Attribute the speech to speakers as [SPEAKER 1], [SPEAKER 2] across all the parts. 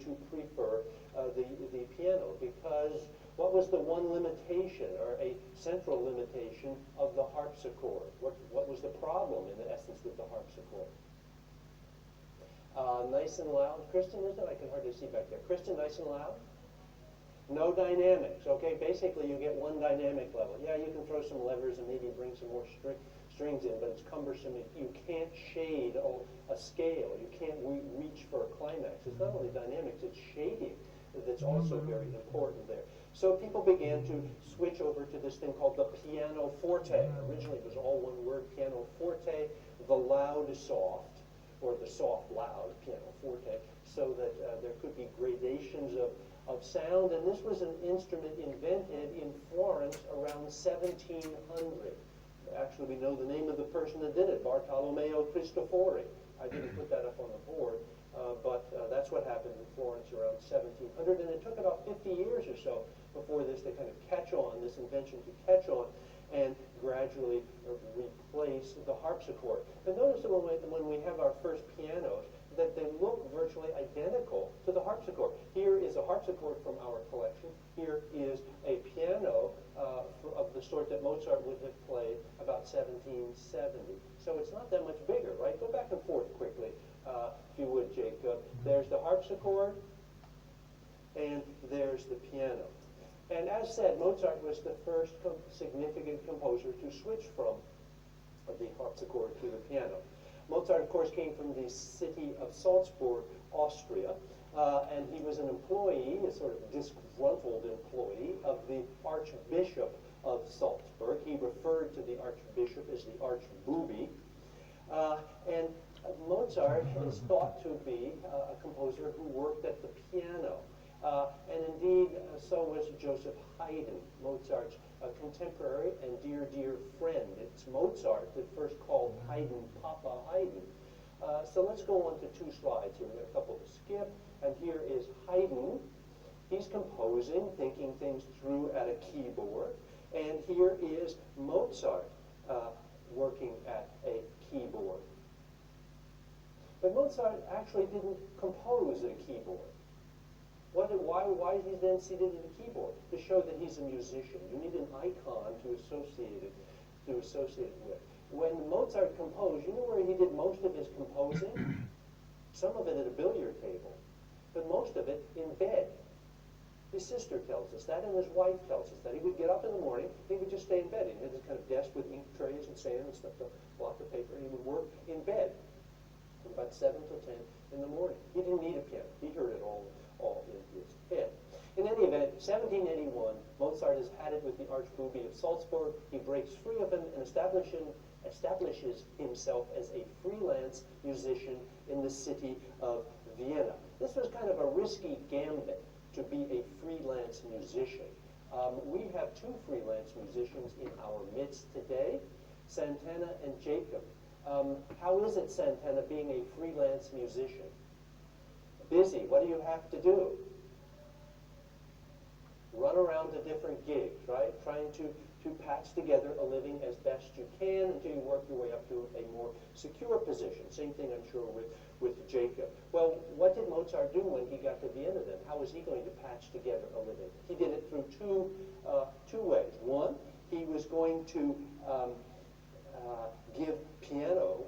[SPEAKER 1] to prefer the piano, because what was the one limitation, or a central limitation, of the harpsichord? What was the problem, in essence, with the harpsichord? Nice and loud. Kristen, is it? I can hardly see back there. Kristen, nice and loud? No dynamics. Okay, basically you get one dynamic level. Yeah, you can throw some levers and maybe bring some more strings in, but it's cumbersome. You can't shade a scale. You can't reach for a climax. It's not only dynamics, it's shading that's also very important there. So people began to switch over to this thing called the pianoforte. Originally it was all one word, pianoforte, the loud soft, or the soft loud, pianoforte, so that there could be gradations of sound. And this was an instrument invented in Florence around 1700. Actually, we know the name of the person that did it, Bartolomeo Cristofori. I didn't put that up on the board, but that's what happened in Florence around 1700, and it took about 50 years or so before this to kind of catch on, this invention to catch on, and gradually replace the harpsichord. And notice that when we have our first pianos, that they look virtually identical to the harpsichord. Here is a harpsichord from our collection. Here is a piano of the sort that Mozart would have played about 1770. So it's not that much bigger, right? Go back and forth quickly, if you would, Jacob. There's the harpsichord, and there's the piano. And as said, Mozart was the first significant composer to switch from the harpsichord to the piano. Mozart, of course, came from the city of Salzburg, Austria, and he was an employee, a sort of disgruntled employee of the Archbishop of Salzburg. He referred to the Archbishop as the Archbooby. And Mozart is thought to be a composer who worked at the piano. And indeed, so was Joseph Haydn, Mozart's contemporary and dear, dear friend. It's Mozart that first called Haydn Papa Haydn. So let's go on to two slides here. We've got a couple to skip. And here is Haydn. He's composing, thinking things through at a keyboard. And here is Mozart working at a keyboard. But Mozart actually didn't compose at a keyboard. Why is he then seated at a keyboard? To show that he's a musician. You need an icon to associate it with. When Mozart composed, you know where he did most of his composing? Some of it at a billiard table, but most of it in bed. His sister tells us that, and his wife tells us that. He would get up in the morning, he would just stay in bed. He had this kind of desk with ink trays and sand and stuff to block the paper, and he would work in bed from about 7 till 10 in the morning. He didn't need a piano. He heard it all in his head. In any event, 1781, Mozart has had it with the Archbooby of Salzburg. He breaks free of him and establishes himself as a freelance musician in the city of Vienna. This was kind of a risky gambit to be a freelance musician. We have two freelance musicians in our midst today, Santana and Jacob. How is it, Santana, being a freelance musician? Busy. What do you have to do? Run around to different gigs, right? Trying to patch together a living as best you can until you work your way up to a more secure position. Same thing, I'm sure, with Jacob. Well, what did Mozart do when he got to Vienna then? How was he going to patch together a living? He did it through two ways. One, he was going to give piano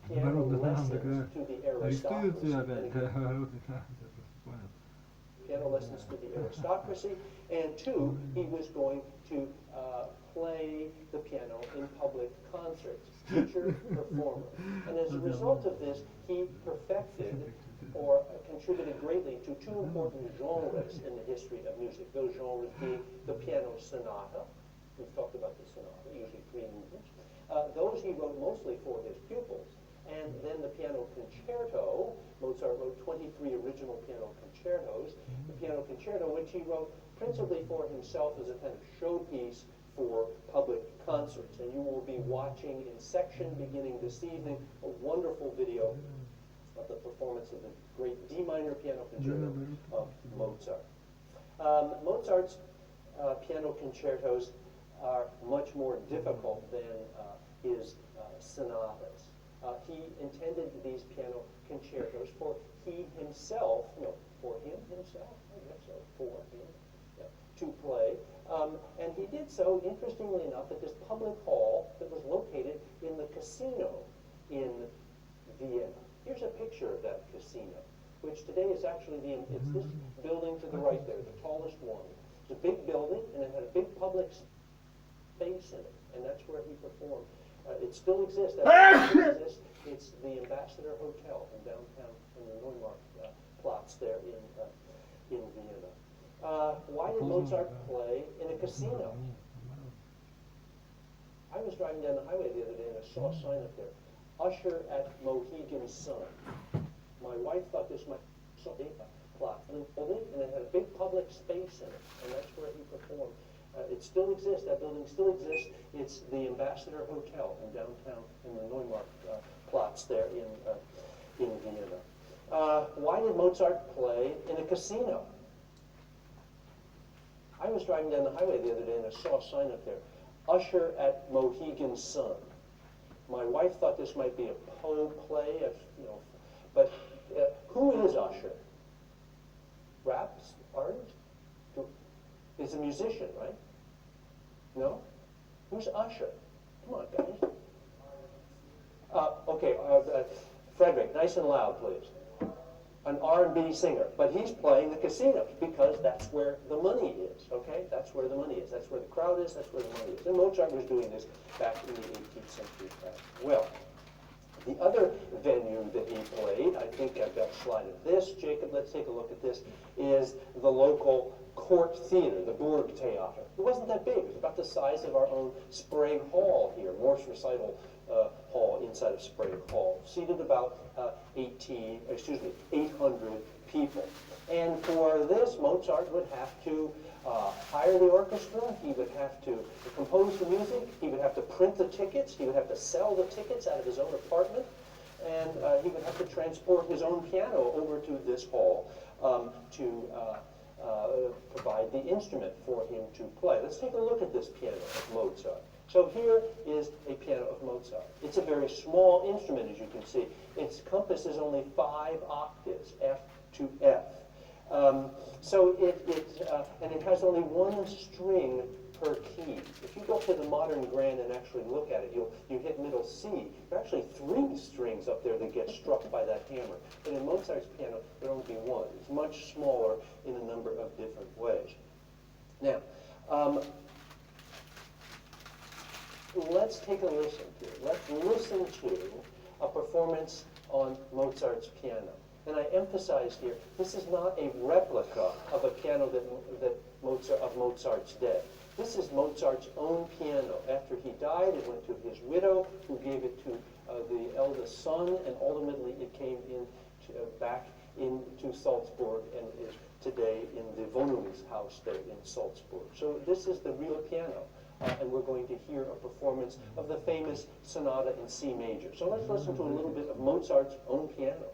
[SPEAKER 1] lessons to the aristocracy. Piano lessons to the aristocracy, and two, he was going to play the piano in public concerts, teacher, performer. And as a result of this, he perfected or contributed greatly to two important genres in the history of music. Those genres being the piano sonata. We've talked about the sonata, usually 3 movements. Those he wrote mostly for his pupils. And then the piano concerto. Mozart wrote 23 original piano concertos. The piano concerto, which he wrote principally for himself as a kind of showpiece for public concerts. And you will be watching in section beginning this evening a wonderful video of the performance of the great D minor piano concerto of Mozart. Mozart's piano concertos are much more difficult than his sonatas. He intended these piano concertos for he himself, for so interestingly enough, at this public hall that was located in the casino in Vienna. Here's a picture of that casino, which today is actually it's this building to the right there, the tallest one. It's a big building, and it had a big public space in it, and that's where he performed. It still exists. That still exists. It's the Ambassador Hotel in downtown, in the Neumarkt Platz there in Vienna. Why did Mozart play in a casino? I was driving down the highway the other day and I saw a sign up there, Usher at Mohegan Sun. My wife thought this might be a plot building, and it had a big public space in it, and that's where he performed. It still exists. That building still exists. It's the Ambassador Hotel in downtown, in the Neumarkt Platz there in Vienna. Why did Mozart play in a casino? I was driving down the highway the other day and I saw a sign up there, Usher at Mohegan Sun. My wife thought this might be a Poe play, but who is Usher? Rap artist? He's a musician, right? No? Who's Usher? Come on, guys. Okay, Frederick, nice and loud, please. An R&B singer, but he's playing the casinos because that's where the money is, okay? That's where the money is. That's where the crowd is. That's where the money is. And Mozart was doing this back in the 18th century as well. The other venue that he played, I think I've got a slide of this. Jacob, let's take a look at this, is the local court theater, the Burg Theater. It wasn't that big. It was about the size of our own Sprague Hall here, Morse Recital Hall inside of Sprague Hall. Seated about 800 people. And for this, Mozart would have to hire the orchestra, he would have to compose the music, he would have to print the tickets, he would have to sell the tickets out of his own apartment, and he would have to transport his own piano over to this hall to provide the instrument for him to play. Let's take a look at this piano of Mozart. So here is a piano of Mozart. It's a very small instrument, as you can see. Its compass is only 5 octaves, F to F. And it has only 1 string per key. If you go to the modern grand and actually look at it, you hit middle C. There are actually 3 strings up there that get struck by that hammer. But in Mozart's piano, there will only be 1. It's much smaller in a number of different ways. Now, let's take a listen to it. Let's listen to a performance on Mozart's piano. And I emphasize here, this is not a replica of a piano of Mozart's day. This is Mozart's own piano. After he died, it went to his widow, who gave it to the eldest son, and ultimately it came back into Salzburg and is today in the Wohnungshaus there in Salzburg. So this is the real piano. And we're going to hear a performance of the famous sonata in C major. So let's listen to a little bit of Mozart's own piano.